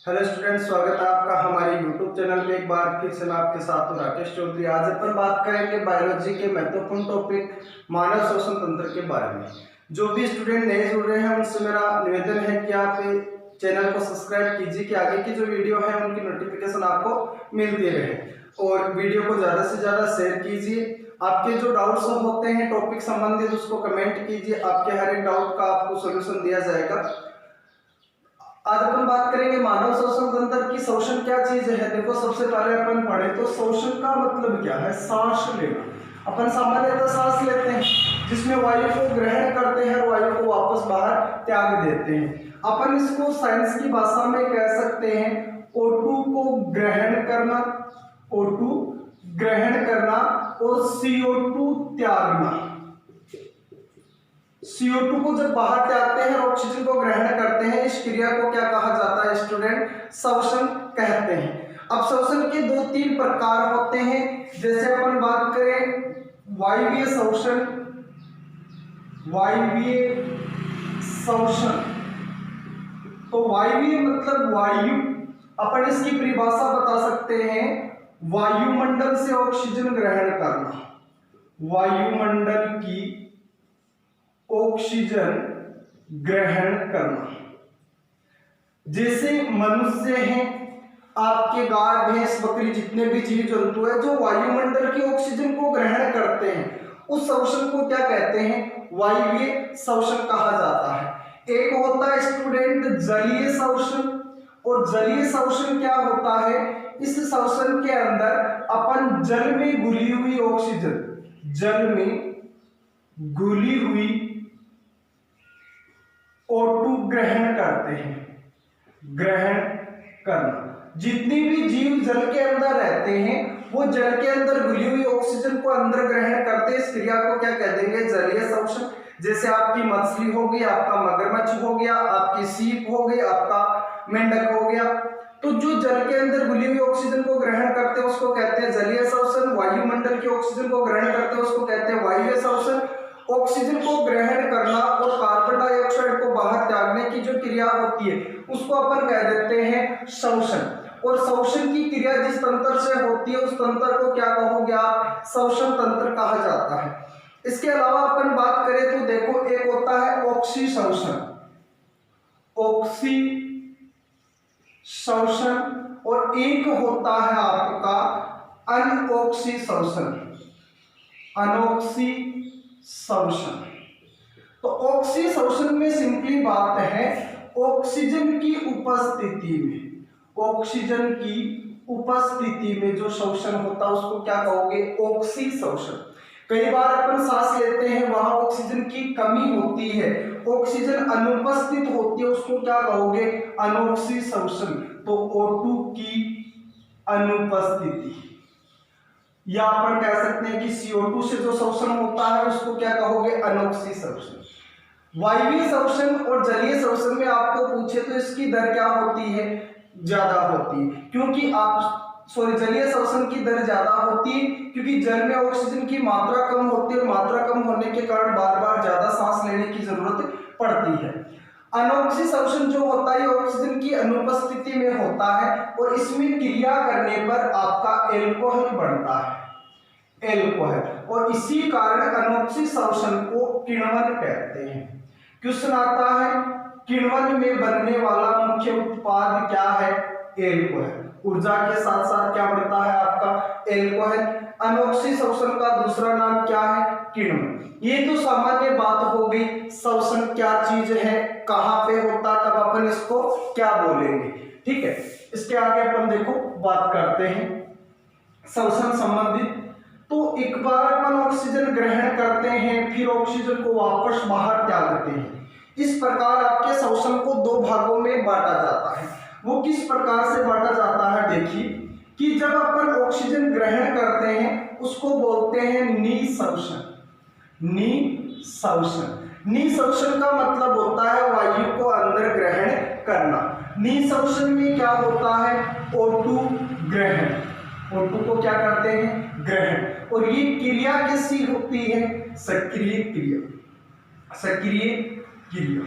Hello student, स्वागत है आपका हमारे यूट्यूब चैनल पे। एक बार फिर से मैं आपके साथ हूँ राकेश चौधरी। आज अपन बात करेंगे बायोलॉजी के महत्वपूर्ण टॉपिक मानव श्वसन तंत्र के बारे में। जो भी स्टूडेंट नए जुड़ रहे हैं उनसे मेरा निवेदन है कि आप चैनल को सब्सक्राइब कीजिए कि आगे की जो वीडियो है उनकी नोटिफिकेशन आपको मिलती रहे, और वीडियो को ज़्यादा से ज़्यादा शेयर कीजिए। आपके जो डाउट्स होते हैं टॉपिक संबंधित उसको कमेंट कीजिए, आपके हर एक डाउट का आपको सोल्यूशन दिया जाएगा। आज अपन बात करेंगे मानव श्वसन तंत्र की। श्वसन क्या चीज है? देखो, सबसे पहले अपन पढ़े तो श्वसन का मतलब क्या है? सांस लेना। अपन सामान्यतः सांस लेते हैं जिसमें वायु को ग्रहण करते हैं और वायु को वापस बाहर त्याग देते हैं। अपन इसको साइंस की भाषा में कह सकते हैं O2 को ग्रहण करना, O2 ग्रहण करना और CO2 त्यागना। CO2 को जब बाहर त्यागते हैं और ऑक्सीजन को ग्रहण करते हैं, इस क्रिया को क्या कहा जाता है स्टूडेंट? श्वसन कहते हैं। अब श्वसन के दो तीन प्रकार होते हैं। जैसे अपन बात करें वायवीय श्वसन, वायवीय श्वसन, तो वायवीय मतलब वायु। अपन इसकी परिभाषा बता सकते हैं वायुमंडल से ऑक्सीजन ग्रहण करना, वायुमंडल की ऑक्सीजन ग्रहण करना। जैसे मनुष्य हैं, आपके गाय भैंस बकरी जितने भी जीव जंतु है जो वायुमंडल की ऑक्सीजन को ग्रहण करते हैं, उस श्वसन को क्या कहते हैं? वायवीय श्वसन कहा जाता है। एक होता है स्टूडेंट जलीय श्वसन, और जलीय श्वसन क्या होता है? इस श्वसन के अंदर अपन जल में घुली हुई ऑक्सीजन, जल में घुली हुई O2 ग्रहण करते हैं। ग्रहण करना, जितनी भी जीव जल के अंदर रहते हैं वो जल के अंदर घुली हुई ऑक्सीजन को अंदर ग्रहण करते हैं। इस क्रिया को क्या कह देंगे? जलीय श्वसन। जैसे आपकी मछली हो गई, आपका मगरमच्छ हो गया, आपकी सीप हो गई, आपका मेंढक हो गया, तो जो जल के अंदर घुली हुई ऑक्सीजन को ग्रहण करते हैं उसको कहते हैं जलीय श्वसन। वायुमंडल की ऑक्सीजन को ग्रहण करते हैं उसको कहते हैं वायवीय श्वसन। ऑक्सीजन को ग्रहण करना और कार्बन डाइऑक्साइड को बाहर त्यागने की जो क्रिया होती है उसको अपन कह देते हैं श्वसन। और श्वसन की क्रिया जिस तंत्र से होती है उस तंत्र को क्या कहोगे आप? श्वसन तंत्र कहा जाता है। इसके अलावा अपन बात करें तो देखो, एक होता है ऑक्सी श्वसन, ऑक्सी श्वसन, और एक होता है आपका अनऑक्सी श्वसन, अनऑक्सी श्वसन। तो ऑक्सी श्वसन में सिंपली बात है ऑक्सीजन की उपस्थिति में, ऑक्सीजन की उपस्थिति में जो श्वसन होता है उसको क्या कहोगे? ऑक्सी श्वसन। कई बार अपन सांस लेते हैं वहां ऑक्सीजन की कमी होती है, ऑक्सीजन अनुपस्थित होती है, उसको क्या कहोगे? अनऑक्सी श्वसन। तो O2 की अनुपस्थिति, या अपन कह सकते हैं कि CO2 से जो श्वसन होता है उसको क्या कहोगे? अनऑक्सी श्वसन। वायवीय श्वसन और जलीय श्वसन में आपको पूछे तो इसकी दर क्या होती है? ज्यादा होती है, क्योंकि जलीय श्वसन की दर ज्यादा होती है क्योंकि जल में ऑक्सीजन की मात्रा कम होती है और मात्रा कम होने के कारण बार बार ज्यादा सांस लेने की जरूरत पड़ती है। अनऑक्सी श्वसन जो होता है ऑक्सीजन की अनुपस्थिति में होता है और इसमें क्रिया करने पर आपका एल्कोहल बनता है, एल्कोहल, और इसी कारण अनऑक्सी श्वसन को किण्वन कहते हैं। क्वेश्चन आता है किण्वन में बनने वाला मुख्य उत्पाद क्या है? एल्कोहल। ऊर्जा के साथ साथ क्या बनता है आपका? एल्कोहल। अनऑक्सी श्वसन का दूसरा नाम क्या है? किण्वन। ये तो सामान्य बात हो गई, श्वसन क्या चीज है, कहां पे होता, तब अपन इसको क्या बोलेंगे, ठीक है। इसके आगे अपन देखो बात करते हैं श्वसन संबंधित। तो एक बार अपन ऑक्सीजन ग्रहण करते हैं फिर ऑक्सीजन को वापस बाहर त्यागते हैं। इस प्रकार आपके श्वसन को दो भागों में बांटा जाता है। वो किस प्रकार से बांटा जाता है? देखिए कि जब अपन ऑक्सीजन ग्रहण करते हैं उसको बोलते हैं निःश्वसन, निःश्वसन। निःश्वसन का मतलब होता है वायु को अंदर ग्रहण करना। निःश्वसन में क्या होता है? O2 ग्रहण, O2 को क्या करते हैं? ग्रहण। और ये क्रिया कैसी होती है? सक्रिय क्रिया, सक्रिय क्रिया,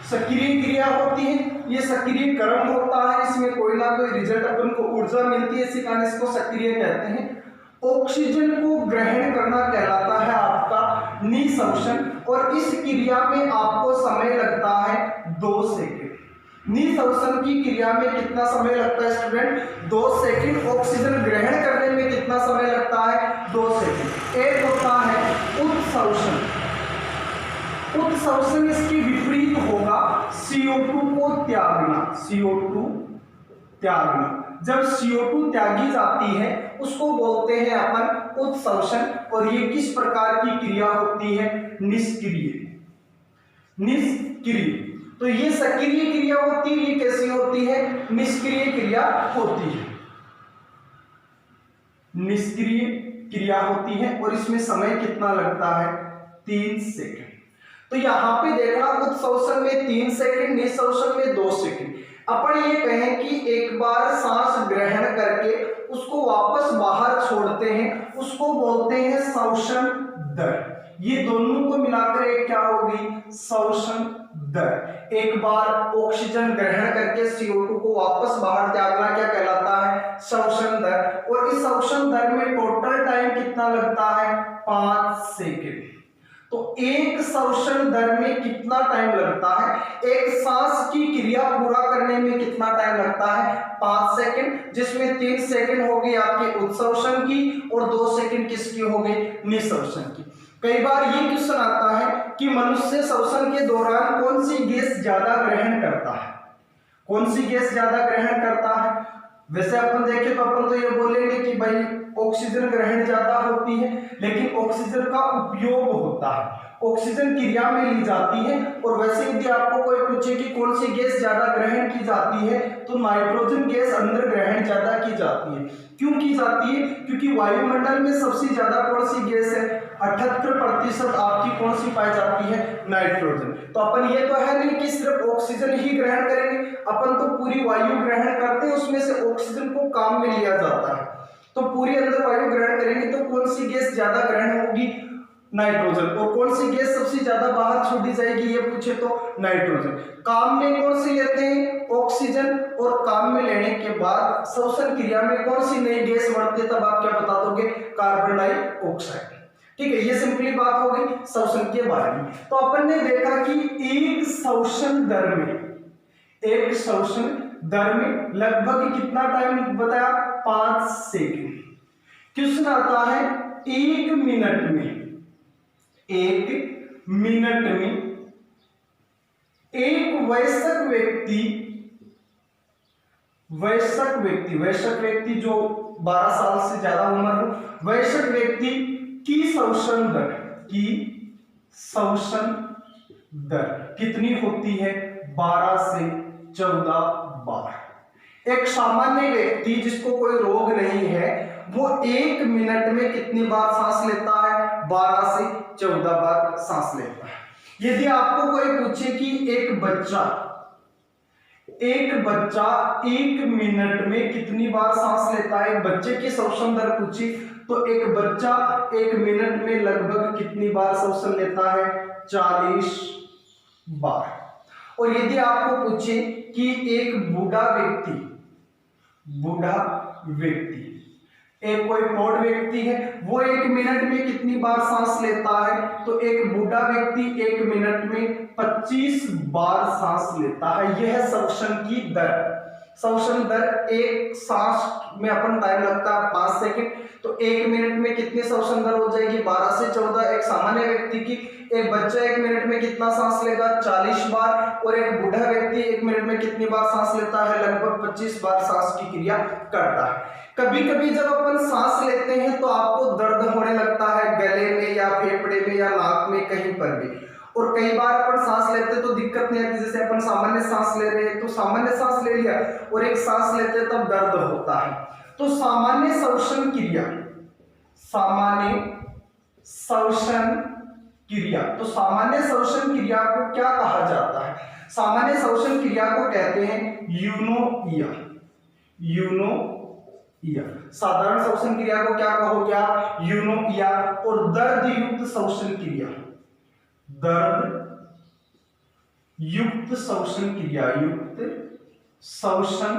सक्रिय क्रिया होती है। ये सक्रिय कर्म होता है, इसमें कोई ना कोई रिजल्ट अपन को ऊर्जा मिलती है, इसी कारण इसको सक्रिय कहते हैं। ऑक्सीजन को ग्रहण करना कहलाता है आपका निःशोषण, और इस क्रिया में आपको समय लगता है 2 सेकंड। निःशोषण की क्रिया में कितना समय लगता है स्टूडेंट? 2 सेकंड। ऑक्सीजन ग्रहण करने में कितना समय लगता है? 2 सेकंड। एक होता है उत्शोषण। उत्शोषण इसकी विपरीत होगा CO2 को त्यागना। CO2 त्यागना। जब CO2 त्यागी जाती है उसको बोलते हैं अपन उत्शोषण, और ये किस प्रकार की क्रिया होती है? निष्क्रिय। निष्क्रिय। तो ये सक्रिय क्रिया होती है, ये कैसी होती है? निष्क्रिय क्रिया होती है। निष्क्रिय क्रिया होती है, और इसमें समय कितना लगता है? 3 सेकंड। तो यहां पे देखना, उत्शोषण में 3 सेकंड, निःशोषण में 2 सेकंड। अपन ये कहें कि एक बार सांस ग्रहण करके उसको वापस बाहर छोड़ते हैं, उसको बोलते हैं शोषण दर। ये दोनों को मिलाकर एक क्या होगी? शोषण दर। एक बार ऑक्सीजन ग्रहण करके CO2 को वापस बाहर त्यागना क्या कहलाता है? शोषण दर। और इस शोषण दर में टोटल टाइम कितना लगता है? 5 सेकंड। तो एक शोषण दर में कितना टाइम लगता है? एक सांस की क्रिया पूरा करने में कितना टाइम लगता है? 5 सेकंड, जिसमें 3 सेकंड हो गई आपके उत्शोषण की और 2 सेकंड किसकी हो गई? निःशोषण की। कई बार ये क्वेश्चन आता है कि मनुष्य श्वसन के दौरान कौन सी गैस ज्यादा ग्रहण करता है? कौन सी गैस ज्यादा ग्रहण करता है? वैसे अपन देखें तो अपन तो ये बोलेंगे कि भाई ऑक्सीजन ग्रहण ज्यादा होती है, लेकिन ऑक्सीजन का उपयोग होता है, ऑक्सीजन क्रिया में ली जाती है। और वैसे यदि आपको कोई पूछे कि कौन सी गैस ज्यादा ग्रहण की जाती है, तो नाइट्रोजन गैस अंदर ग्रहण ज्यादा की जाती है। क्यों की जाती है? क्योंकि वायुमंडल में सबसे ज्यादा कौन सी गैस है? 78% आपकी कौन सी पाई जाती है? नाइट्रोजन। तो अपन ये तो है नहीं कि सिर्फ ऑक्सीजन ही ग्रहण करेंगे, अपन तो पूरी वायु ग्रहण करते हैं, उसमें से ऑक्सीजन को काम में लिया जाता है। तो पूरी अंदर वायु ग्रहण करेंगे तो कौन सी गैस ज्यादा ग्रहण होगी? नाइट्रोजन। और कौन सी गैस सबसे ज्यादा बाहर छोड़ी जाएगी ये पूछे तो नाइट्रोजन। काम में कौन सी लेते हैं? ऑक्सीजन। और काम में लेने के बाद श्वसन क्रिया में कौन सी नई गैस बढ़ती है? तब आप क्या बता दोगे? Carbon dioxide. ठीक है, ये सिंपली बात हो गई श्वसन के बारे में। तो अपन ने देखा कि एक श्वसन दर में लगभग कितना टाइम बताया? 5 सेकंड। क्वेश्चन आता है 1 मिनट में एक वयस्क व्यक्ति जो 12 साल से ज्यादा उम्र हो, वयस्क व्यक्ति की श्वसन दर कितनी होती है? 12 से 14 बार। एक सामान्य व्यक्ति जिसको कोई रोग नहीं है, वो 1 मिनट में कितनी बार सांस लेता है? 12 से 14 बार सांस लेता है। यदि आपको कोई पूछे कि एक बच्चा 1 मिनट में कितनी बार सांस लेता है, एक बच्चे की श्वसन दर पूछी, तो एक बच्चा 1 मिनट में लगभग कितनी बार श्वसन लेता है? 40 बार। और यदि आपको पूछे कि एक बूढ़ा व्यक्ति एक कोई प्रौढ़ व्यक्ति है, वो 1 मिनट में कितनी बार सांस लेता है, तो एक बूढ़ा व्यक्ति 1 मिनट में 25 बार सांस लेता है। यह श्वसन की दर। श्वसन दर, एक सांस में अपन टाइम लगता है 5 सेकंड, तो 1 मिनट में कितनी श्वसन दर हो जाएगी? 12 से 14। एक सामान्य व्यक्ति की, एक बच्चा 1 मिनट में कितना सांस लेगा? 40 बार। और एक बूढ़ा व्यक्ति 1 मिनट में कितनी बार सांस लेता है? लगभग 25 बार सांस की क्रिया करता है। कभी कभी जब अपन सांस लेते हैं तो आपको दर्द होने लगता है गले में या फेफड़े में या नाक में, कहीं पर भी। और कई बार अपन सांस लेते तो दिक्कत नहीं आती, जैसे अपन सामान्य सांस ले रहे हैं तो सामान्य सांस ले लिया, और एक सांस लेते तब दर्द होता है। तो सामान्य श्वसन क्रिया तो सामान्य श्वसन क्रिया को क्या कहा जाता है? सामान्य श्वसन क्रिया को कहते हैं यूनोइया। साधारण श्वसन क्रिया को क्या कहोगे आप? यूनोइया। और दर्द युक्त श्वसन क्रिया युक्त श्वसन क्रिया, युक्त श्वसन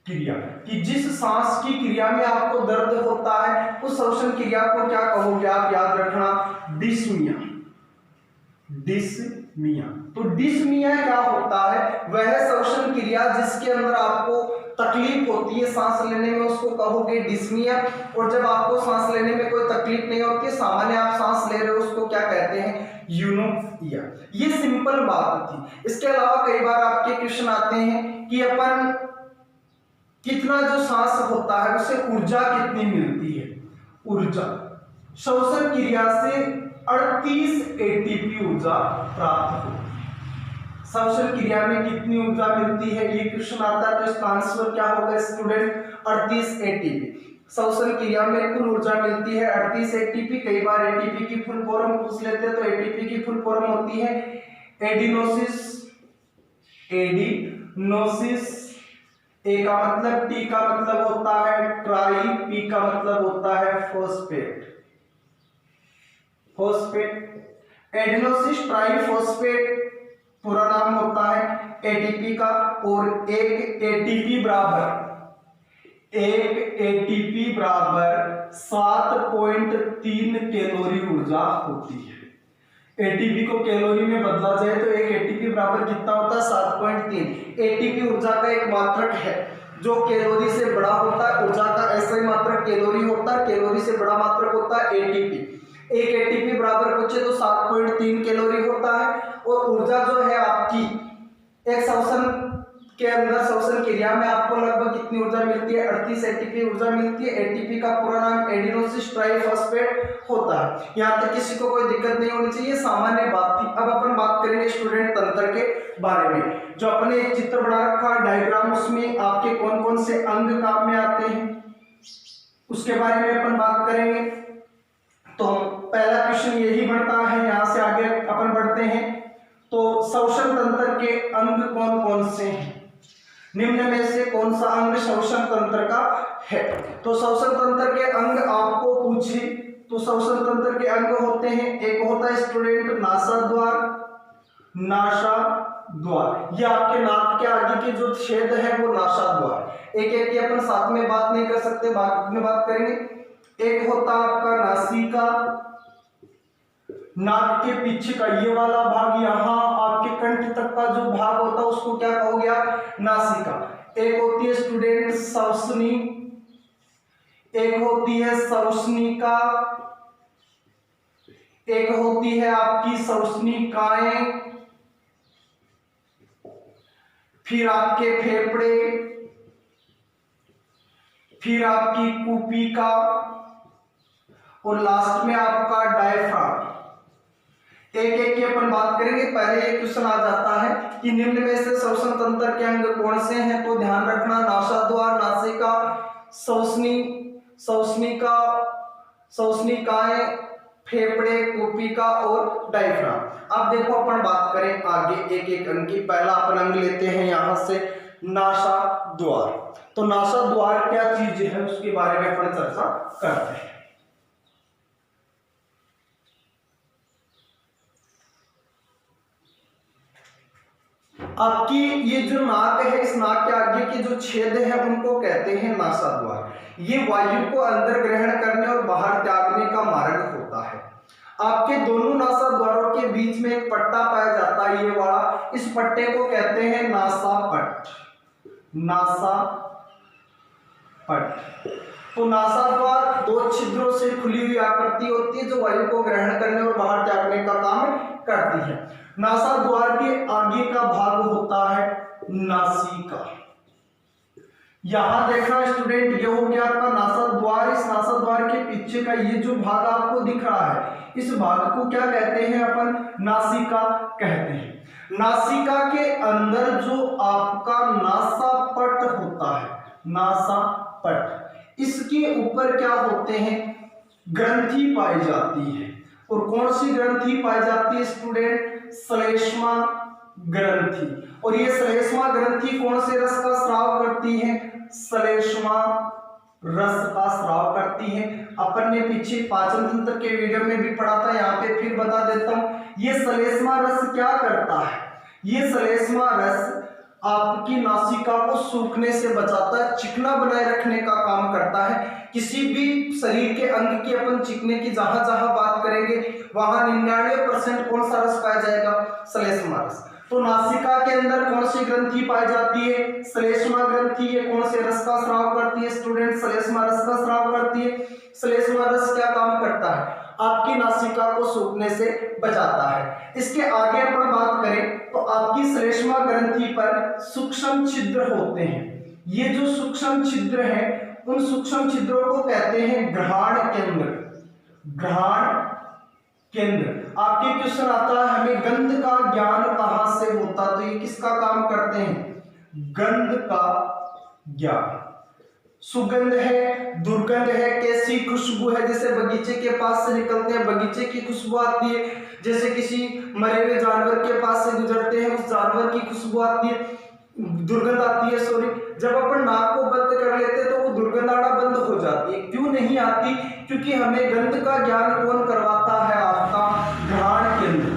क्रिया कि जिस सांस की क्रिया में आपको दर्द होता है उस श्वसन क्रिया को क्या कहोगे आप, याद रखना, डिस्मिया। डिस्मिया। तो डिस्मिया क्या होता है, वह श्वसन क्रिया जिसके अंदर आपको तकलीफ होती है सांस लेने में, उसको कहोगे डिस्मिया। और जब आपको सांस लेने में कोई तकलीफ नहीं होती, सामान्य आप सांस ले रहे हो, उसको क्या कहते हैं, यूनोक्सिया। ये सिंपल बात थी। इसके अलावा कई बार आपके क्वेश्चन आते हैं कि अपन कितना जो सांस होता है उससे ऊर्जा कितनी मिलती है। ऊर्जा श्वसन क्रिया से 38 एटीपी ऊर्जा प्राप्त होती है। श्वसन क्रिया में कितनी ऊर्जा मिलती है, ये क्वेश्चन आता है, तो इसका आंसर क्या होगा स्टूडेंट, 38 एटीपी। श्वसन क्रिया में कुल ऊर्जा मिलती है 38 एटीपी। कई बार एटीपी की फुल फॉर्म पूछ लेते हैं, तो एटीपी की फुल फॉर्म होती है एडिनोसिस। एडिनोसिस, ए का मतलब, टी का मतलब होता है ट्राई, पी का मतलब होता है फॉस्फेट। फॉस्फेट, एडिनोसिस ट्राइफॉस्फेट पूरा नाम होता है एटीपी का। और एक एटीपी बराबर 7.3 कैलोरी ऊर्जा होती है। एटीपी को कैलोरी में बदला जाए तो एक एटीपी बराबर कितना होता है, 7.3। एटीपी ऊर्जा का एक मात्रक है जो कैलोरी से बड़ा होता है। ऊर्जा का ऐसा ही मात्रक कैलोरी होता है, कैलोरी से बड़ा मात्रक होता है एटीपी। एक एटीपी बराबर पूछे तो 7.3 कैलोरी होता है। और ऊर्जा जो है आपकी एक श्वसन के अंदर, श्वसन क्रिया में आपको लगभग कितनी ऊर्जा मिलती है, 38 एटीपी ऊर्जा मिलती है। एटीपी का पूरा नाम एडिनोसिस ट्राइफॉस्फेट होता है। यहाँ तक किसी को कोई दिक्कत नहीं होनी चाहिए, सामान्य बात थी। अब अपन बात करेंगे स्टूडेंट तंत्र के बारे में। जो अपने एक चित्र बना रखा है डायग्राम, उसमें आपके कौन कौन से अंग काम में आते हैं उसके बारे में अपन बात करेंगे। तो पहला क्वेश्चन यही बनता है, यहां से आगे अपन बढ़ते हैं। तो श्वसन तंत्र के अंग कौन कौन से हैं, निम्न में से कौन सा अंग श्वसन तंत्र का है। तो श्वसन तंत्र के अंग आपको पूछे तो श्वसन तंत्र के अंग होते हैं, एक होता है स्टूडेंट नासाद्वार। नासाद्वार, ये आपके नाक के आगे के जो छेद है वो नासाद्वार। एक एक की अपन साथ में बात नहीं कर सकते, बाद में बात करेंगे। एक होता आपका नासिका, नाक के पीछे का ये वाला भाग, यहाँ आपके कंठ तक का जो भाग होता है उसको क्या कहोगे आप, नासिका। एक होती है स्टूडेंट श्वसनी, एक होती है श्वसनिका, एक होती है आपकी श्वसनिकाएं, फिर आपके फेफड़े, फिर आपकी कुपिका और लास्ट में आपका डायफ्राम। एक एक की अपन बात करेंगे। पहले एक क्वेश्चन आ जाता है कि निम्न में से श्वसन तंत्र के अंग कौन से हैं, तो ध्यान रखना नासाद्वार, नासिका, श्वसनिका, श्वसनिकाएं, फेफड़े, कुपिका और डायफ्राम। अब देखो अपन बात करें आगे एक एक अंग की। पहला अपन अंग लेते हैं यहां से नासाद्वार। तो नासाद्वार क्या चीज है उसके बारे में अपन चर्चा करते हैं। आपकी ये जो नाक है, इस नाक के आगे के जो छेद है उनको कहते हैं नासाद्वार। ये वायु को अंदर ग्रहण करने और बाहर त्यागने का मार्ग होता है। आपके दोनों नासाद्वारों के बीच में एक पट्टा पाया जाता है, ये वाला, इस पट्टे को कहते हैं नासापट। नासापट। तो नासाद्वार दो छिद्रों से खुली हुई आकृति होती है जो वायु को ग्रहण करने और बाहर त्यागने का काम करती है। नासाद्वार के आगे का भाग होता है नासिका। यहां देखना स्टूडेंट, ये हो गया आपका नासाद्वार। इस नासाद्वार के पीछे का ये जो भाग आपको दिख रहा है, इस भाग को क्या कहते हैं अपन, नासिका कहते हैं। नासिका के अंदर जो आपका नासापट होता है, नासापट, इसके ऊपर क्या होते हैं, ग्रंथि पाई जाती है। और कौन सी ग्रंथि पाई जाती है स्टूडेंट, श्लेष्मा ग्रंथि। और ये श्लेष्मा ग्रंथि कौन से रस का स्राव करती है, श्लेष्मा रस का स्राव करती है। अपन ने पीछे पाचन तंत्र के वीडियो में भी पढ़ा था, यहाँ पे फिर बता देता हूं। ये श्लेष्मा रस क्या करता है, ये श्लेष्मा रस आपकी नासिका को सूखने से बचाता है, चिकना बनाए रखने का काम करता है। किसी भी शरीर के अंग की अपन चिकने की जहां जहां बात करेंगे वहां 99% कौन सा रस पाया जाएगा? श्लेष्मा रस। तो नासिका के अंदर कौन सी ग्रंथि पाई जाती है? श्लेष्मा ग्रंथि। ये कौन से रस का स्राव करती है स्टूडेंट? श्लेष्मा रस का स्राव करती है। श्लेष्मा रस क्या काम करता है? आपकी नासिका को सूखने से बचाता है। इसके आगे अपन बात करें तो आपकी श्लेष्मा ग्रंथि पर सूक्ष्म छिद्र होते हैं। ये जो सूक्ष्म छिद्र हैं उन सूक्ष्म छिद्रों को कहते हैं घ्राण केंद्र। घ्राण केंद्र। आपके क्वेश्चन आता है हमें गंध का ज्ञान कहां से होता? तो ये किसका काम करते हैं? गंध का ज्ञान। सुगंध है, दुर्गंध है, कैसी खुशबू है, जैसे बगीचे के पास से निकलते हैं बगीचे की खुशबू आती है, जैसे किसी मरे हुए जानवर के पास से गुजरते हैं उस जानवर की खुशबू आती है, दुर्गंध आती है। सॉरी, जब अपन नाक को बंद कर लेते हैं तो वो दुर्गंध आना बंद हो जाती है। क्यों नहीं आती? क्योंकि हमें गंध का ज्ञान कौन करवाता है? आपका घ्राण केंद्र।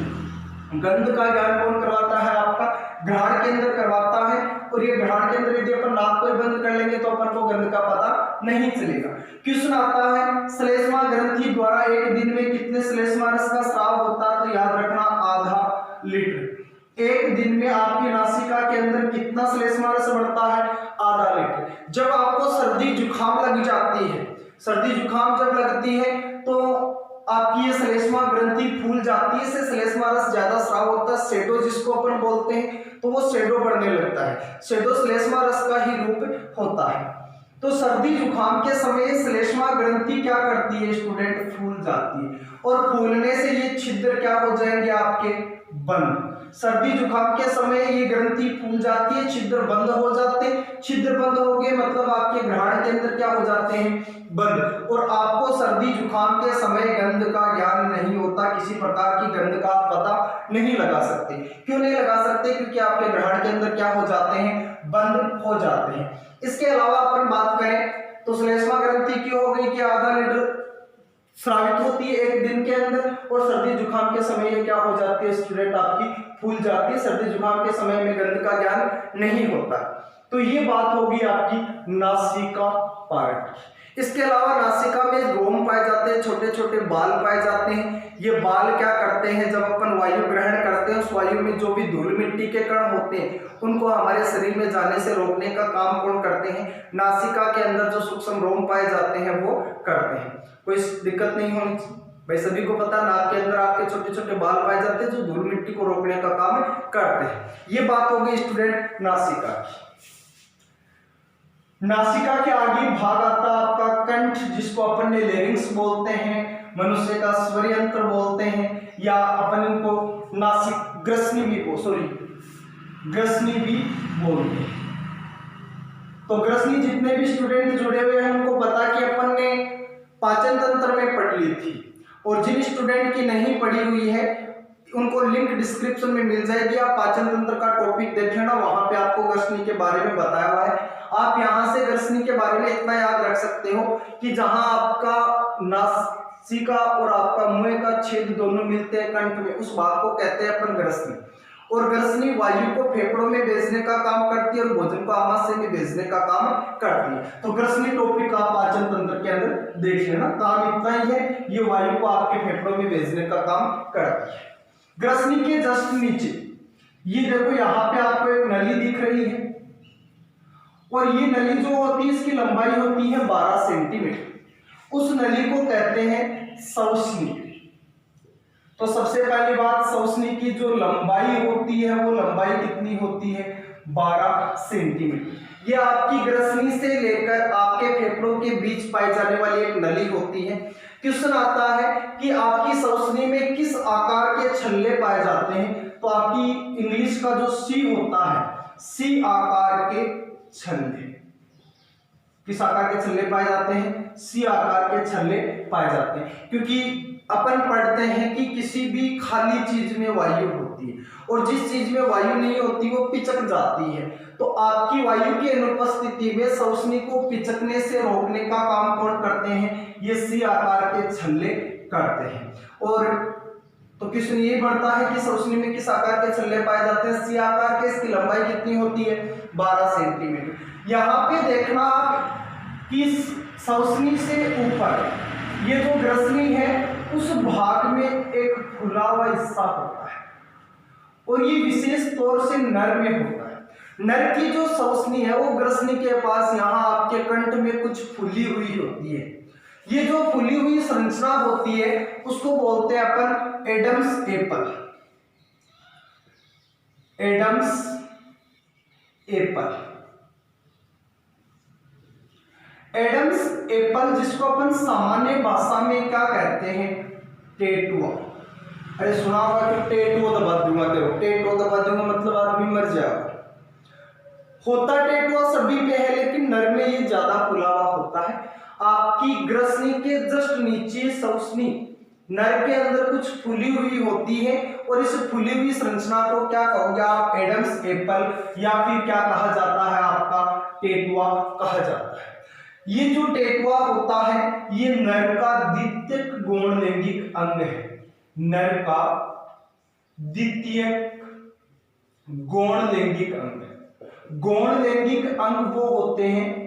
गंध का ज्ञान कौन करवाता है? आपका घ्राण केंद्र करवाता है। और ये घ्राण केंद्र यदि अपन नाक को बंद कर लेंगे तो अपन को गंध का पता नहीं चलेगा। क्वेश्चन आता है श्लेष्मा ग्रंथि द्वारा एक दिन में कितने श्लेष्मा रस का स्राव होता है? तो याद रखना आधा लीटर। एक दिन में आपकी नासिका के अंदर कितना श्लेष्मा रस बढ़ता है? आधा लीटर। जब आपको सर्दी जुकाम लग जाती है, सर्दी जुकाम जब लगती है तो आपकी ये श्लेष्मा ग्रंथि फूल जाती है, इससे श्लेष्मा रस ज्यादा स्राव होता है, शेडो जिसको अपन बोलते हैं, तो वो शेडो बढ़ने लगता है। शेडो श्लेष्मा रस का ही रूप होता है। तो सर्दी जुकाम के समय श्लेष्मा ग्रंथि क्या करती है स्टूडेंट? फूल जाती है। और फूलने से ये छिद्र क्या हो जाएंगे? आपके बंद। सर्दी जुकाम के समय ये ग्रंथि फूल जाती है, छिद्र बंद हो जाते हैं। छिद्र बंद हो गए मतलब आपके घ्राण के अंदर क्या हो जाते हैं? बंद। और आपको सर्दी जुकाम के समय गंध का ज्ञान नहीं होता, किसी प्रकार की गंध का पता नहीं लगा सकते। क्यों नहीं लगा सकते? क्योंकि आपके घ्राण के अंदर क्या हो जाते हैं? बंद हो जाते हैं। इसके अलावा अपन बात करें तो श्लेष्मा ग्रंथि की हो गई कि आधा लीटर स्रावित होती है एक दिन के अंदर, और सर्दी जुकाम के समय ये क्या हो जाती है स्टूडेंट? आपकी फूल जाती है। सर्दी जुकाम के समय में गंध का ज्ञान नहीं होता। तो ये बात होगी आपकी नासिका पार्ट। इसके अलावा नासिका में रोम पाए जाते हैं, छोटे छोटे बाल पाए जाते हैं। ये बाल क्या करते हैं? जब अपन वायु ग्रहण करते हैं उस वायु में जो भी धूल मिट्टी के कण होते हैं उनको हमारे शरीर में जाने से रोकने का काम कौन करते हैं? नासिका के अंदर जो सूक्ष्म रोम पाए जाते हैं वो करते हैं। कोई दिक्कत नहीं होनी चाहिए भाई, सभी को पता नाक के अंदर आपके छोटे छोटे बाल पाए जाते हैं जो धूल मिट्टी को रोकने का काम करते हैं। ये बात हो गई स्टूडेंट नासिका की। नासिका के आगे भाग आता है आपका कंठ, जिसको अपन ने लेरिंग्स बोलते हैं, मनुष्य का स्वर यंत्र बोलते हैं, या अपन इनको नासिक ग्रसनी भी बोलते हैं। तो ग्रसनी जितने भी स्टूडेंट जुड़े हुए हैं उनको पता कि अपन ने पाचन तंत्र में पढ़ ली थी, और जिन स्टूडेंट की नहीं पढ़ी हुई है उनको लिंक डिस्क्रिप्शन में मिल जाएगी। आप पाचन तंत्र का टॉपिक देख लेना, वहां पे आपको ग्रसनी के बारे में बताया हुआ है। आप यहां से ग्रसनी के बारे में इतना याद रख सकते हो कि जहां आपका नासिका और आपका मुंह का छेद दोनों मिलते हैं कंठ में, उस भाग को कहते हैं अपन ग्रसनी। और ग्रसनी वायु को फेफड़ों में भेजने का काम करती है और भोजन को आमाशय में भेजने का काम करती है। तो ग्रसनी टॉपिक आप पाचन तंत्र के अंदर देख लेना, काम इतना ही है, ये वायु को आपके फेफड़ों में भेजने का काम करती है। ग्रसनी के जस्ट नीचे ये देखो, यहाँ पे आपको एक नली दिख रही है, और ये नली जो होती है इसकी लंबाई होती है 12 सेंटीमीटर। उस नली को कहते हैं श्वसनी। तो सबसे पहली बात, श्वसनी की जो लंबाई होती है वो लंबाई कितनी होती है? 12 सेंटीमीटर। ये आपकी ग्रसनी से लेकर आपके फेफड़ों के बीच पाई जाने वाली एक नली होती है। क्वेश्चन आता है कि आपकी श्वसनी में किस आकार के छल्ले पाए जाते हैं? तो आपकी इंग्लिश का जो सी होता है, सी आकार के छल्ले। किस आकार के छल्ले पाए जाते हैं? सी आकार के छल्ले पाए जाते हैं। क्योंकि अपन पढ़ते हैं कि किसी भी खाली चीज में वायु होती है, और जिस चीज में वायु नहीं होती वो पिचक जाती है। तो आपकी वायु की अनुपस्थिति में श्वसनी को पिचकने से रोकने का काम कौन करते हैं? ये सी आकार के छल्ले करते हैं। और तो क्वेश्चन ये बढ़ता है कि सौसनी में किस आकार के छल्ले पाए जाते हैं? सी आकार के। इसकी लंबाई कितनी होती है? 12 सेंटीमीटर। यहाँ पे देखना आप कि सौसनी से ऊपर ये जो ग्रसनी है उस भाग में एक फुला हुआ हिस्सा होता है और ये विशेष तौर से नर में होता है। नर की जो सौसनी है वो ग्रसनी के पास यहाँ आपके कंठ में कुछ फुली हुई होती है। ये जो फुली हुई संरचना होती है उसको बोलते हैं अपन Adam's apple. Adam's apple. Adam's apple जिसको अपन सामान्य भाषा में क्या कहते हैं? टेटुआ। अरे सुना होगा कि टेटुआ दबा दूंगा, देखो टेटुआ दबा दूंगा मतलब आदमी मर जाएगा। होता टेटुआ सभी पे है लेकिन नर में ये ज्यादा फुला हुआ होता है। आपकी ग्रसनी के जस्ट नीचे सौसनी नर के अंदर कुछ फुली हुई होती है और इस फुली हुई संरचना को क्या कहोगे आप? एडम्स एपल या फिर क्या कहा जाता है? आपका टेटुआ कहा जाता है। ये जो टेटुआ होता है ये नर का द्वितीयक गौण लैंगिक अंग है। नर का द्वितीयक गौण लैंगिक अंग है। गौण लैंगिक अंग वो होते हैं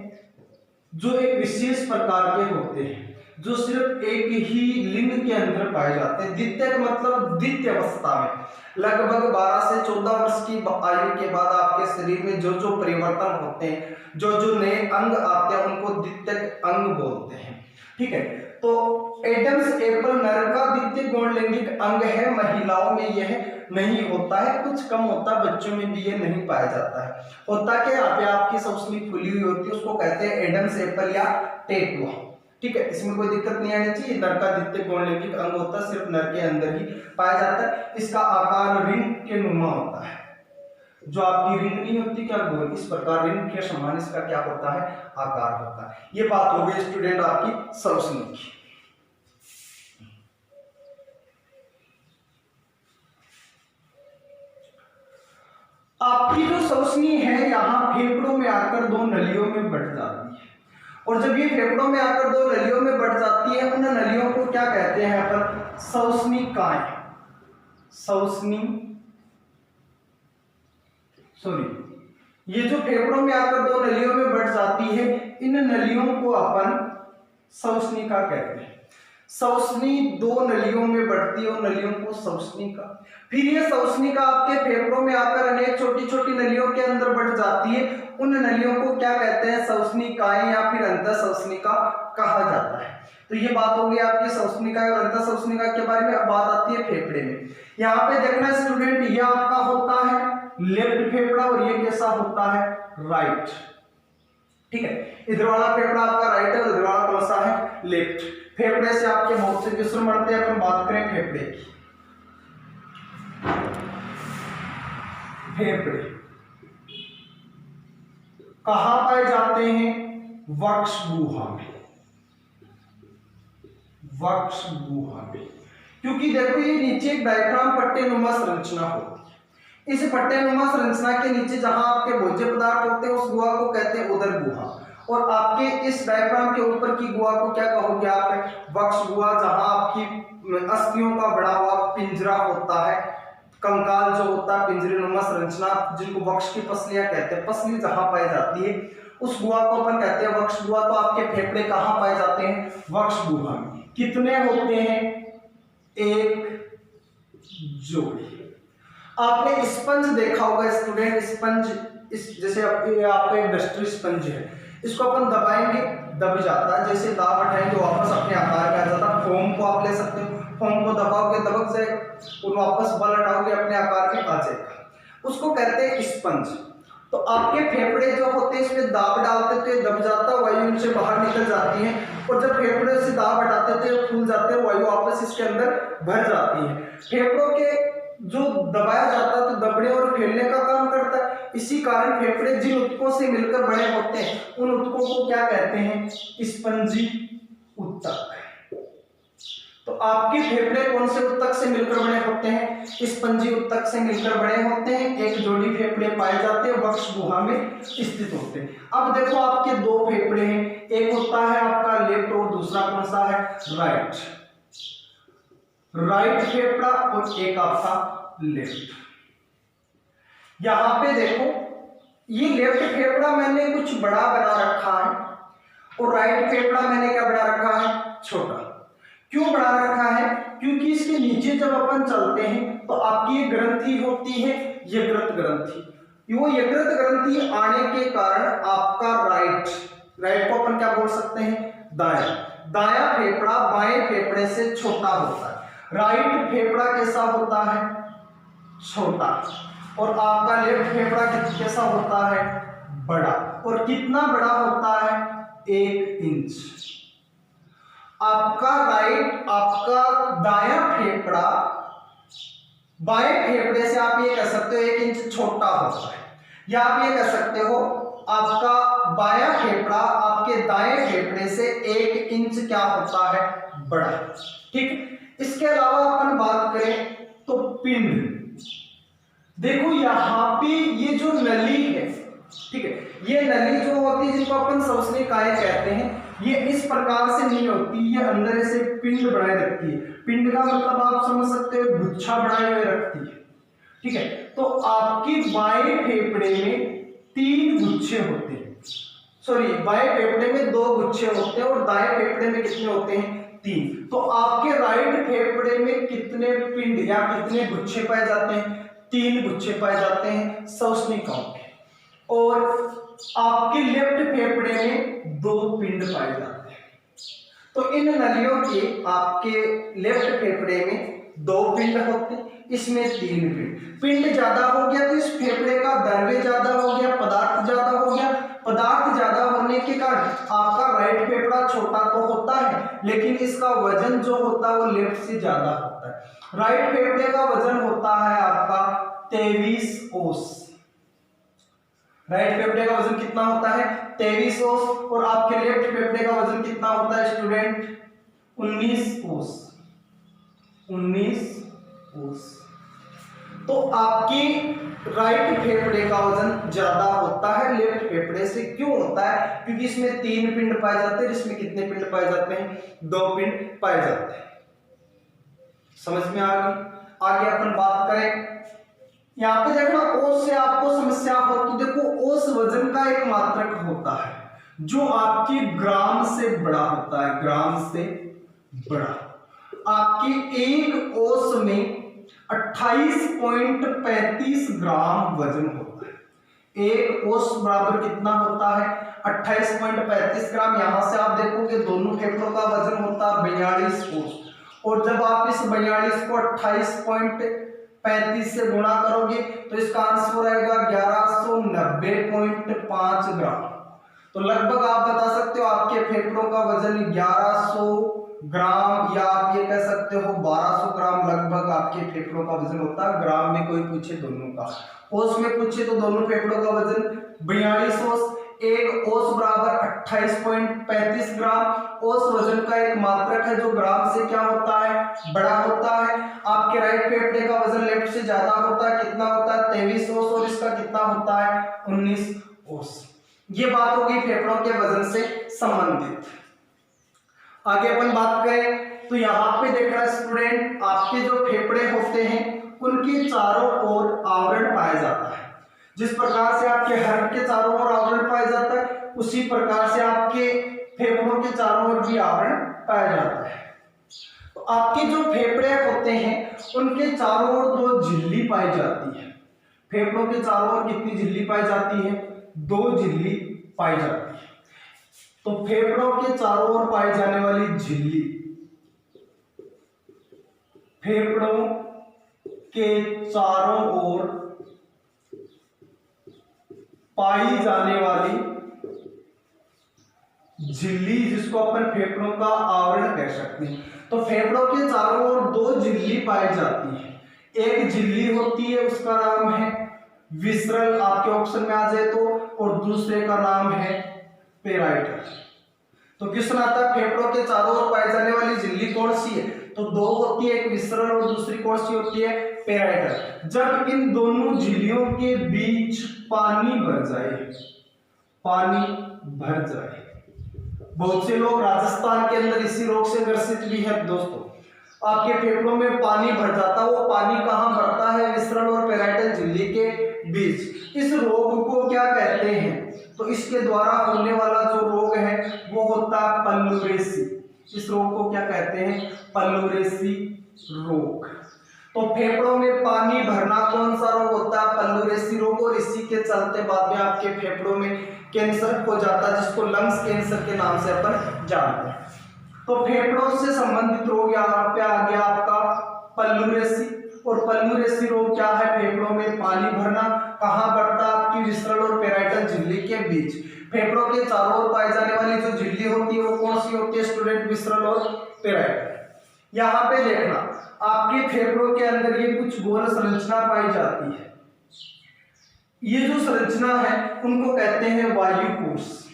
जो एक विशेष प्रकार के होते हैं जो सिर्फ एक ही लिंग के अंदर पाए जाते हैं। द्वितीयक मतलब द्वितीय अवस्था में लगभग 12 से 14 वर्ष की आयु के बाद आपके शरीर में जो जो परिवर्तन होते हैं, जो जो नए अंग आते हैं उनको द्वितीयक अंग बोलते हैं। ठीक है, तो एडम्स एपल नर का द्वितीय गौण लैंगिक अंग है। महिलाओं में यह नहीं होता है, कुछ कम होता है, बच्चों में भी ये नहीं पाया जाता है। होता क्या यहाँ पे आपकी सौसनी खुली हुई होती है उसको कहते हैं एडम्स एपल या टेटुआ। ठीक है, इसमें कोई दिक्कत नहीं आनी चाहिए। नर का द्वितीय गौण लैंगिक अंग होता है, सिर्फ नर के अंदर ही पाया जाता है। इसका आकार रिंग के नुमा होता है। जो आपकी रिंग नहीं होती क्या गोल, इस प्रकार रिंग के समान इसका क्या होता है? आकार होता है। ये बात हो गई स्टूडेंट आपकी सौसनी की। आपकी जो सौसनी है यहाँ फेफड़ों में आकर दो नलियों में बट जाती है और जब ये फेफड़ों में आकर दो नलियों में बट जाती है उन नलियों को क्या कहते हैं अपन? सौसनिकाएं। सौसनी सॉरी ये जो फेफड़ों में आकर दो नलियों में बट जाती है इन नलियों को अपन सौसनिका कहते हैं। सौसनी दो नलियों में बढ़ती है, नलियों को सौसनिका। फिर ये सौसनिका आपके फेफड़ों में आकर अनेक छोटी छोटी नलियों के अंदर बढ़ जाती है। उन नलियों को क्या कहते हैं? सौसनिकाएं या फिर अंतःसौसनिका कहा जाता है। तो ये बात हो गई आपकी सौसनिका और अंतःसौसनिका के बारे में। अब बात आती है फेफड़े में। यहाँ पे देखना स्टूडेंट, ये आपका होता है लेफ्ट फेफड़ा और ये कैसा होता है? राइट। ठीक है, इधर वाला फेफड़ा आपका राइट है और इधर वाला कौन सा है? लेफ्ट। फेफड़े से आपके बहुत से क्वेश्चन बढ़ते हैं। अपन बात करें फेफड़े की। फेफड़े कहां पाए जाते हैं? वक्ष गुहा में। वक्ष गुहा में, क्योंकि देखो ये नीचे एक डायफ्राम पट्टेनुमा संरचना होती है। इस पट्टेनुमा संरचना के नीचे जहां आपके भोज्य पदार्थ होते हैं उस गुहा को कहते हैं उदर गुहा। और आपके इस डायफ्राम के ऊपर की गुहा को क्या कहोगे आप? वक्ष गुहा, जहां आपकी अस्थियों का बड़ा हुआ पिंजरा होता है, कंकाल जो होता है, पिंजरेनुमा संरचना जिनको वक्ष की पसलियां कहते हैं, पसली जहां पाई जाती है उस गुहा को अपन कहते हैं वक्ष गुहा। तो आपके फेफड़े कहां पाए जाते हैं? वक्ष गुहा में। कितने होते हैं? एक जोड़ी। आपने स्पंज देखा होगा स्टूडेंट, स्पंज इस जैसे आपका एक डस्टर स्पंज है, इसको अपन दबाएंगे दब जाता है, जैसे दाब हटाएंगे वापस अपने आकार में आ जाता है। फोम को आप ले सकते हो, फोम को दबाओगे दबक जाएगा और वापस बल हटाओगे अपने आकार में आ जाएगा, उसको कहते हैं स्पंज। तो आपके फेफड़े जो होते हैं इसमें दाब डालते तो ये दब जाता है, वायु इनसे बाहर निकल जाती है और जब फेफड़े से दाब हटाते तो ये फूल जाते हैं, वायु वापस इसके अंदर भर जाती है। फेफड़ों के जो दबाया जाता है तो दबने और फैलने का काम करता है। इसी कारण फेफड़े जिन ऊतकों से मिलकर बने होते हैं उन ऊतकों को क्या कहते हैं? स्पंजी ऊतक। तो आपके फेफड़े कौन से ऊतक से मिलकर बने होते हैं? स्पंजी ऊतक से मिलकर बने होते हैं। एक जोड़ी फेफड़े पाए जाते हैं, वक्ष गुहा में स्थित होते हैं। अब देखो आपके दो फेफड़े हैं, एक होता है आपका लेफ्ट और दूसरा कौन सा है? राइट। राइट फेफड़ा और एक आपका लेफ्ट। यहां पे देखो ये लेफ्ट फेफड़ा मैंने कुछ बड़ा बना रखा है और राइट फेफड़ा मैंने क्या बना रखा है, छोटा। क्यों बना रखा है, क्योंकि इसके नीचे जब अपन चलते हैं तो आपकी ये ग्रंथि होती है यकृत ग्रंथि। वो यकृत ग्रंथि आने के कारण आपका राइट को अपन क्या बोल सकते हैं, दाया फेफड़ा बाएं फेफड़े से छोटा होता है। राइट फेफड़ा कैसा होता है, छोटा, और आपका लेफ्ट फेफड़ा कैसा होता है, बड़ा। और कितना बड़ा होता है, 1 इंच। आपका दायां फेफड़ा बाएं फेफड़े से आप ये कह सकते हो 1 इंच छोटा होता है, या आप ये कह सकते हो आपका बायां फेफड़ा आपके दाएं फेफड़े से 1 इंच क्या होता है, बड़ा। ठीक। इसके अलावा अपन बात करें तो पिंड, देखो यहां पे ये जो नली है, ठीक है, ये नली जो होती है जिनको अपन श्वसनिकाएं कहते हैं, ये इस प्रकार से नहीं होती, ये अंदर ऐसे पिंड बनाए रखती है। पिंड का मतलब आप समझ सकते हो गुच्छा बनाए हुए रखती है। ठीक है, तो आपकी बाएं फेफड़े में 3 गुच्छे होते हैं, सॉरी बाएं फेफड़े में 2 गुच्छे होते हैं और दाएं फेफड़े में कितने होते हैं, 3। तो आपके राइट फेफड़े में कितने पिंड या कितने गुच्छे पाए जाते हैं, 3 गुच्छे पाए जाते हैं श्वसनिकाओं के। और आपके लेफ्ट फेफड़े में 2 पिंड पाए जाते हैं। तो इन नलियों के आपके लेफ्ट फेफड़े में 2 पिंड होते हैं, इसमें 3 पिंड ज्यादा हो गया तो इस फेफड़े का द्रव्य ज्यादा हो गया, पदार्थ ज्यादा हो गया। पदार्थ ज्यादा होने के कारण आपका राइट फेफड़ा छोटा तो होता है, लेकिन इसका वजन जो होता है वो लेफ्ट से ज्यादा होता है। राइट फेफड़े का वजन होता है आपका 23 ओस। राइट फेफड़े का वजन कितना होता है, 23 ओस। और आपके लेफ्ट फेफड़े का वजन कितना होता है स्टूडेंट, 19 ओस। 19 ओस। तो आपकी राइट फेफड़े का वजन ज्यादा होता है लेफ्ट फेफड़े से। क्यों होता है, क्योंकि इसमें 3 पिंड पाए जाते हैं, इसमें कितने पिंड पाए जाते हैं, 2 पिंड पाए जाते हैं। समझ में आ गई। आगे अपन बात करें, यहाँ पे देखना ओस से आपको समस्या हो तो देखो ओस वजन का एक मात्रक होता है जो आपकी ग्राम से बड़ा होता है, ग्राम से बड़ा। आपकी एक ओस में 28.35 ग्राम वजन होता है। एक ओस बराबर कितना होता है, 28.35 ग्राम। यहां से आप देखोगे दोनों फेफड़ों का वजन होता है 42 ओस, और जब आप इस 42 को 28.35 से गुणा करोगे तो इसका आंसर आएगा 1190.5 ग्राम। तो लगभग आप बता सकते हो आपके फेफड़ों का वजन 1100 ग्राम, या आप ये कह सकते हो 1200 ग्राम लगभग आपके फेफड़ों का वजन होता है। ग्राम में कोई पूछे दोनों का, ओस में पूछे तो दोनों फेफड़ों का वजन 42 ओस। एक ओस बराबर 28.35 ग्राम। ओस वजन का एक मात्रक है जो ग्राम से क्या होता है, बड़ा होता है। आपके राइट फेफड़े का वजन लेफ्ट से ज्यादा होता है, कितना होता है 23 ओस, और इसका कितना होता है 19 ओस। ये बात होगी फेफड़ों के वजन से संबंधित। आगे अपन बात करें तो यहाँ पे देख रहा है स्टूडेंट, आपके जो फेफड़े होते हैं उनके चारों ओर आवरण पाया जाता है। जिस प्रकार से आपके हार्ट के चारों ओर आवरण पाया जाता है, उसी प्रकार से आपके फेफड़ों के चारों ओर भी आवरण पाया जाता है। तो आपके जो फेफड़े होते हैं उनके चारों ओर 2 झिल्ली पाई जाती है। फेफड़ों के चारों ओर कितनी झिल्ली पाई जाती है, 2 झिल्ली पाई जाती है। तो फेफड़ों के चारों ओर पाई जाने वाली झिल्ली, फेफड़ों के चारों ओर पाई जाने वाली झिल्ली, जिसको अपन फेफड़ों का आवरण कह सकते हैं। तो फेफड़ों के चारों ओर 2 झिल्ली पाई जाती है। एक झिल्ली होती है उसका नाम है विसरल, आपके ऑप्शन में आ जाए तो, और दूसरे का नाम है पेराइटल। तो क्वेश्चन आता है फेफड़ों के चारों ओर पाई जाने वाली झिल्ली कौन सी है, तो 2 होती है, एक विसरल और दूसरी कौन सी होती है, पेराइटल। जब इन दोनों झिल्लियों के बीच पानी भर जाए, पानी भर जाए, बहुत से लोग राजस्थान के अंदर इसी रोग से ग्रसित भी है दोस्तों। आपके फेफड़ों में पानी भर जाता है। वो पानी कहाँ भरता है? विसरण और पेराइटल झिल्ली के बीच। इस रोग को क्या कहते हैं? तो इसके द्वारा होने वाला जो रोग है वो होता है पल्लूरेसी। इस रोग को क्या कहते हैं? पल्लूरेसी रोग। तो फेफड़ों में पानी भरना कौन सा रोग होता है? पल्लूरेसी रोग। और इसी के चलते बाद में आपके फेफड़ों में कैंसर हो जाता है, जिसको लंग्स कैंसर के नाम से अपन जानते हैं। तो फेफड़ों से संबंधित रोग यहाँ पे आ गया आपका पल्लूरेसी। और पल्लूरेसी रोग क्या है? फेफड़ों में पानी भरना। कहाँ बढ़ता है? आपकी विसरण और पेराइटल झिल्ली के बीच। फेफड़ों के चारों ओर पाई जाने वाली जो झिल्ली होती है वो कौन सी होती है स्टूडेंट? विसरण और पेराइटल। यहाँ पे देखना, आपके फेफड़ों के अंदर ये कुछ गोल संरचना पाई जाती है। ये जो संरचना है उनको कहते हैं वायुकोश,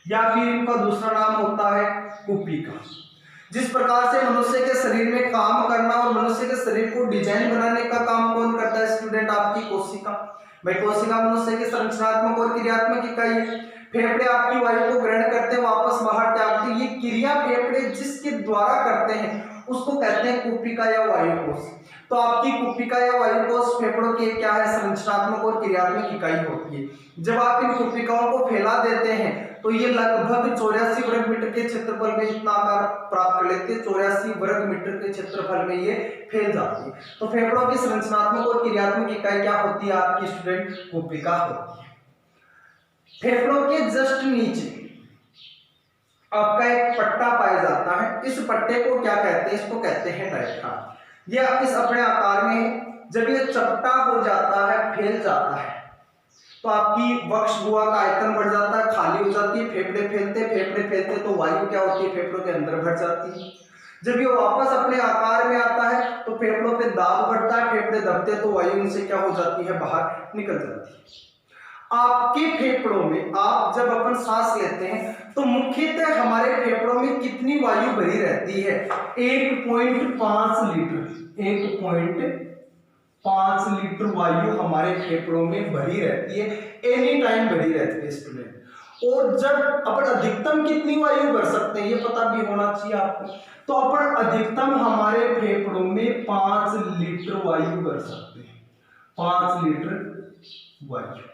या फिर इनका दूसरा नाम होता है कुपिका। जिस प्रकार से मनुष्य के शरीर में काम करना और मनुष्य के शरीर को डिजाइन बनाने का काम कौन करता है स्टूडेंट? आपकी कोशिका। भाई कोशिका मनुष्य की संरचनात्मक और क्रियात्मक इकाई है। फेफड़े आपकी वायु को ग्रहण करते हैं, वापस बाहर त्यागते हैं। ये क्रिया फेफड़े जिसके द्वारा करते हैं उसको कहते हैं कुपिका या वायुकोश। तो आपकी कुपिका या वायुकोश फेफड़ों की क्या है? संरचनात्मक और क्रियात्मक इकाई होती है। जब आप इन कुपिकाओं को फैला देते हैं तो ये लगभग 84 वर्ग मीटर के क्षेत्रफल में इतना आकार प्राप्त कर लेते हैं। 84 वर्ग मीटर के क्षेत्रफल में ये फैल जाती है। तो फेफड़ों की संरचनात्मक और क्रियात्मक इकाई क्या होती है आपकी स्टूडेंट? कुपिका होती है। फेफड़ों के जस्ट नीचे आपका एक पट्टा पाया जाता है। इस पट्टे को क्या कहते हैं? इसको कहते हैं डायफ्राम। यह इस अपने आकार में है। जब ये चपटा हो जाता है, फैल जाता है, तो आपकी वक्ष गुहा का आयतन बढ़ जाता है, खाली हो जाती है। फेफड़े फैलते तो वायु क्या होती है? फेफड़ों के अंदर भर जाती है। जब ये वापस अपने आकार में आता है तो फेफड़ों पे दाब बढ़ता है, फेफड़े दबते तो वायु इनसे क्या हो जाती है? बाहर निकल जाती है। आपके फेफड़ों में आप जब अपन सांस लेते हैं तो मुख्यतः हमारे फेफड़ों में कितनी वायु भरी रहती है? 1.5 लीटर। 1.5 लीटर वायु हमारे फेफड़ों में भरी रहती है, एनी टाइम भरी रहती है स्टूडेंट। और जब अपन अधिकतम कितनी वायु भर सकते हैं ये पता भी होना चाहिए आपको। तो अपन अधिकतम हमारे फेफड़ों में 5 लीटर वायु भर सकते हैं। 5 लीटर वायु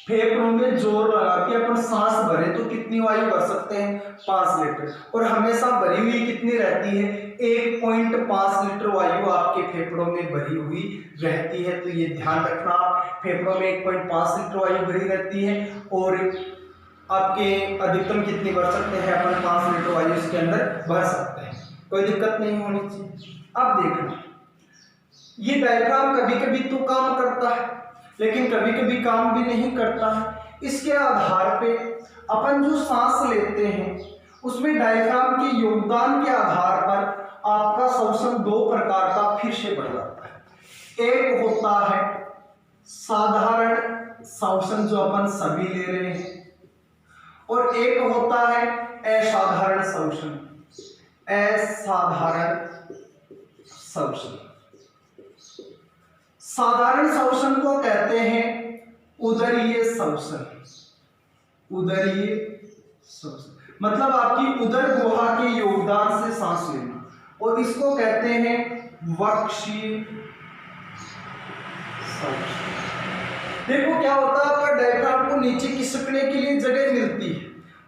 फेफड़ों में जोर लगा के अपन सांस भरे तो कितनी वायु भर सकते हैं? 5 लीटर। और हमेशा भरी हुई कितनी रहती है? 1.5 लीटर वायु आपके फेफड़ों में भरी हुई रहती है। तो ये ध्यान रखना, फेफड़ों में 1.5 लीटर वायु भरी रहती है। और आपके अधिकतम कितनी भर सकते हैं? अपन 5 लीटर वायु इसके अंदर भर सकते हैं, कोई दिक्कत नहीं होनी चाहिए। अब देखना, ये डायफ्राम कभी कभी तो काम करता है लेकिन कभी कभी काम भी नहीं करता है। इसके आधार पे अपन जो सांस लेते हैं उसमें डायफ्राम के योगदान के आधार पर आपका श्वसन 2 प्रकार का फिर से बढ़ जाता है। एक होता है साधारण श्वसन जो अपन सभी ले रहे हैं, और एक होता है असाधारण श्वसन। असाधारण श्वसन, साधारण श्वसन को कहते हैं उदरीय श्वसन। उदरीय श्वसन मतलब आपकी उदर गुहा के योगदान से सांस लेना, और इसको कहते हैं वक्षीय श्वसन। देखो क्या होता है, आपका डायफ्राम को नीचे खिसकने के लिए जगह मिलती है।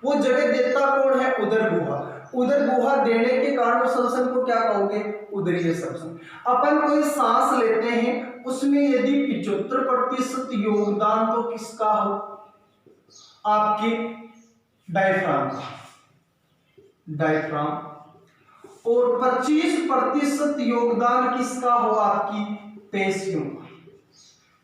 वो जगह देता कौन है? उदर गुहा। उदर गुहा देने के कारण श्वसन को क्या कहोगे? उदरीय श्वसन। अपन कोई सांस लेते हैं उसमें यदि 75% योगदान तो किसका हो? आपके डायफ्राम का। डायफ्राम। और 25% योगदान किसका हो? आपकी पेशियों का,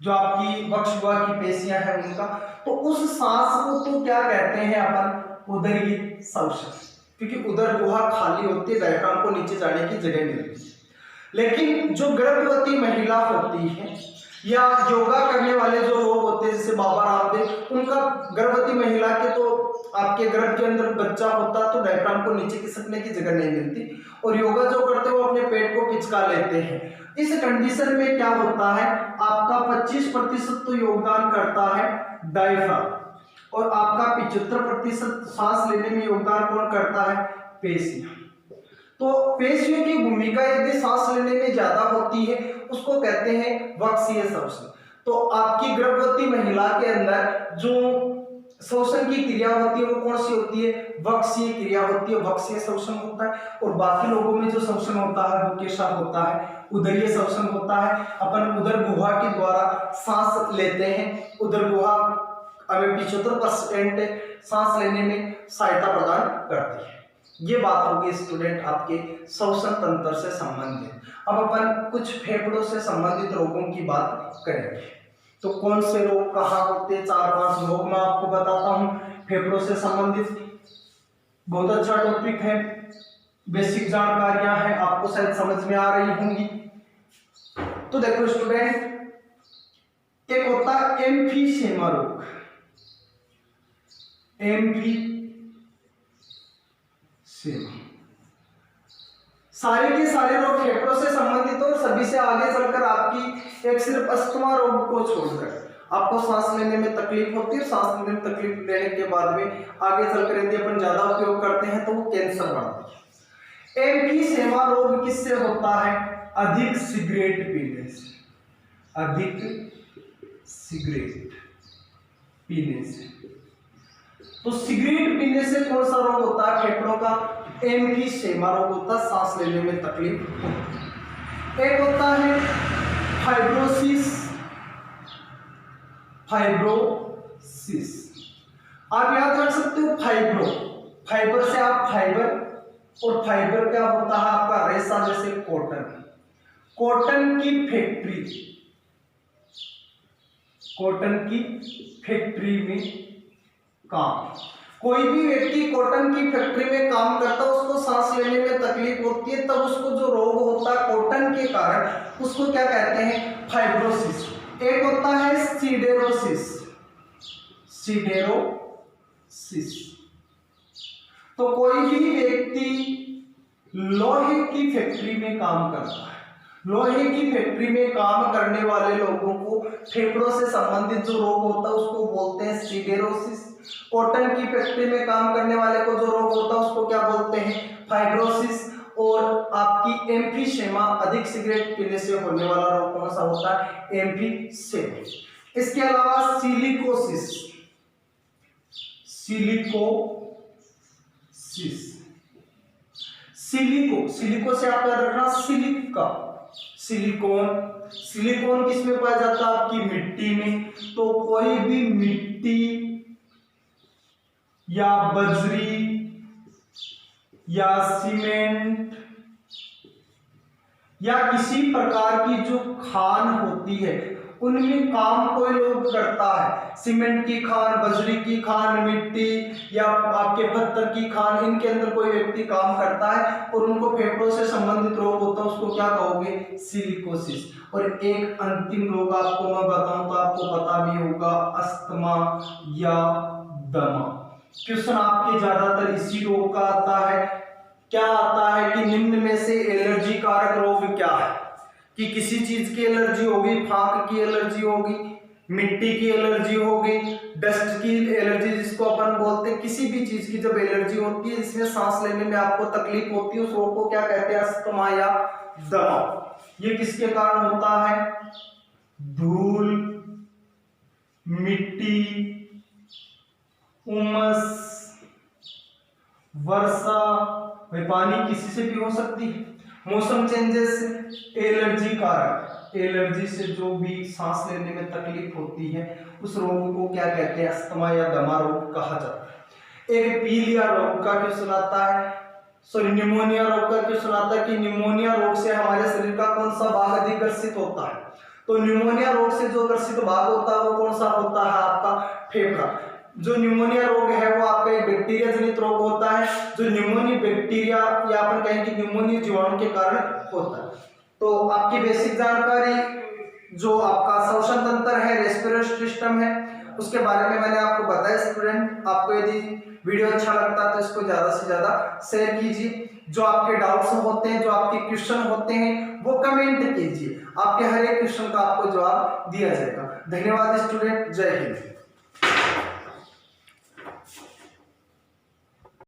जो आपकी वक्ष गुहा की पेशियां हैं उनका। तो उस सांस को तो क्या कहते हैं अपन? उदरीय श्वसन, क्योंकि उदर गुहा खाली होती है, डायफ्राम को नीचे जाने की जगह मिलती है। लेकिन जो गर्भवती महिला होती है या योगा करने वाले जो लोग होते हैं जैसे बाबा रामदेव, उनका गर्भवती महिला के तो आपके गर्भ के अंदर बच्चा होता तो डायफ्राम को नीचे खिसकने की जगह नहीं मिलती, और योगा जो करते हैं वो अपने पेट को पिचका लेते हैं। इस कंडीशन में क्या होता है, आपका 25% तो योगदान करता है डायफ्राम, और आपका 75% सांस लेने में योगदान कौन करता है? पेशियां। तो पेशियों की भूमिका यदि सांस लेने में ज्यादा होती है उसको कहते हैं वक्षीय श्वसन। तो आपकी गर्भवती महिला के अंदर जो श्वसन की क्रिया होती है वो कौन सी होती है? वक्षीय क्रिया होती है, वक्षीय श्वसन होता है। और बाकी लोगों में जो श्वसन होता है वो कैसा होता है? उदरीय श्वसन होता है। अपन उदर गुहा के द्वारा सांस लेते हैं। उदर गुहा हमें 75% सांस लेने में सहायता प्रदान करती है। ये बात होगी स्टूडेंट आपके श्वसन तंत्र से संबंधित। अब अपन कुछ फेफड़ों से संबंधित रोगों की बात करेंगे। तो कौन से रोग कहाँ होते हैं? 4-5 रोग मैं आपको बताता हूँ फेफड़ों से संबंधित। बहुत अच्छा टॉपिक है, बेसिक जानकारियां हैं, आपको शायद समझ में आ रही होंगी। तो देखो स्टूडेंट, एक होता है एम्फीसेमा रोग। सारे के सारे रोग फेफड़ों से संबंधित और सभी से आगे चलकर आपकी एक सिर्फ अस्थमा रोग को छोड़कर आपको सांस लेने में तकलीफ होती है। सांस लेने में तकलीफ लेने के बाद में आगे चलकर यदि अपन ज्यादा उपयोग करते हैं तो वो कैंसर बढ़ती है। एम्फीसेमा रोग किससे होता है? अधिक सिगरेट पीने से। अधिक सिगरेट पीने से। तो सिगरेट पीने से कौन सा रोग होता है फेफड़ों का? एम्फीसेमा रोग होता है, सांस लेने में तकलीफ होती है। एक होता है फाइब्रोसिस। फाइब्रोसिस आप याद रख सकते हो, फाइब्रो, फाइबर से आप फाइबर, और फाइबर क्या होता है आपका? रेशा, जैसे कॉटन। कॉटन की फैक्ट्री, कॉटन की फैक्ट्री में काम। कोई भी व्यक्ति कॉटन की फैक्ट्री में काम करता है, उसको सांस लेने में तकलीफ होती है, तब उसको जो रोग होता है कॉटन के कारण, उसको क्या कहते हैं? फाइब्रोसिस। एक होता है सिडेरोसिस। सिडेरोसिस तो कोई भी व्यक्ति लोहे की फैक्ट्री में काम करता है, लोहे की फैक्ट्री में काम करने वाले लोगों को फेफड़ों से संबंधित जो रोग होता है उसको बोलते हैं सिडेरोसिस। कॉटन की फैक्ट्री में काम करने वाले को जो रोग होता है उसको क्या बोलते हैं? फाइब्रोसिस। और आपकी एम्फीसेमा, अधिक सिगरेट पीने से होने वाला रोग कौन सा होता है? एम्फीसेमा। इसके अलावा सिलिकोसिस। सिलिको से आप याद रखना सिलिका, सिलिकॉन। सिलिकॉन किस में पाया जाता है? आपकी मिट्टी में। तो कोई भी मिट्टी या बजरी या सीमेंट या किसी प्रकार की जो खान होती है उनमें काम कोई लोग करता है, सीमेंट की खान, बजरी की खान, मिट्टी या आपके पत्थर की खान, इनके अंदर कोई व्यक्ति काम करता है और उनको फेफड़ों से संबंधित रोग होता है, उसको क्या कहोगे? सिलिकोसिस। और एक अंतिम रोग आपको मैं बताऊं तो आपको पता भी होगा, अस्थमा या दमा। क्वेश्चन आपके ज्यादातर इसी रोग का आता है। क्या आता है कि निम्न में से एलर्जी कारक रोग क्या है? कि किसी चीज की एलर्जी होगी, फाक की एलर्जी होगी, मिट्टी की एलर्जी होगी, डस्ट की एलर्जी जिसको अपन बोलते हैं, किसी भी चीज की जब एलर्जी होती है जिसमें सांस लेने में आपको तकलीफ होती है उस रोग को क्या कहते हैं? अस्थमा या दमा। ये किसके कारण होता है? धूल, मिट्टी, उमस, वर्षा, पानी किसी से भी हो सकती है, मौसम चेंजेस से, एलर्जी कारक, एलर्जी से जो भी सांस लेने में तकलीफ होती है उस रोग को क्या कहते हैं? अस्थमा या दमा रोग कहा जाता है। एक पीलिया रोग का क्वेश्चन आता है, सॉरी निमोनिया रोग का क्वेश्चन आता है कि निमोनिया रोग से हमारे शरीर का कौन सा भाग अधिक ग्रसित होता है? तो निमोनिया रोग से जो ग्रसित भाग होता है वो कौन सा होता है? आपका फेफड़ा। जो निमोनिया रोग है वो आपका एक बैक्टीरिया जनित रोग होता है, जो निमोनिया बैक्टीरिया या अपन कहेंगे निमोनिया जीवाणु के कारण होता है। तो आपकी बेसिक जानकारी जो आपका श्वसन तंत्र है, रेस्पिरेटरी सिस्टम है, उसके बारे में मैंने आपको बताया। स्टूडेंट, आपको यदि वीडियो अच्छा लगता है तो इसको ज्यादा से ज्यादा शेयर कीजिए। जो आपके डाउट्स होते हैं, जो आपके क्वेश्चन होते हैं वो कमेंट कीजिए, आपके हर एक क्वेश्चन का आपको जवाब दिया जाएगा। धन्यवाद स्टूडेंट, जय हिंद।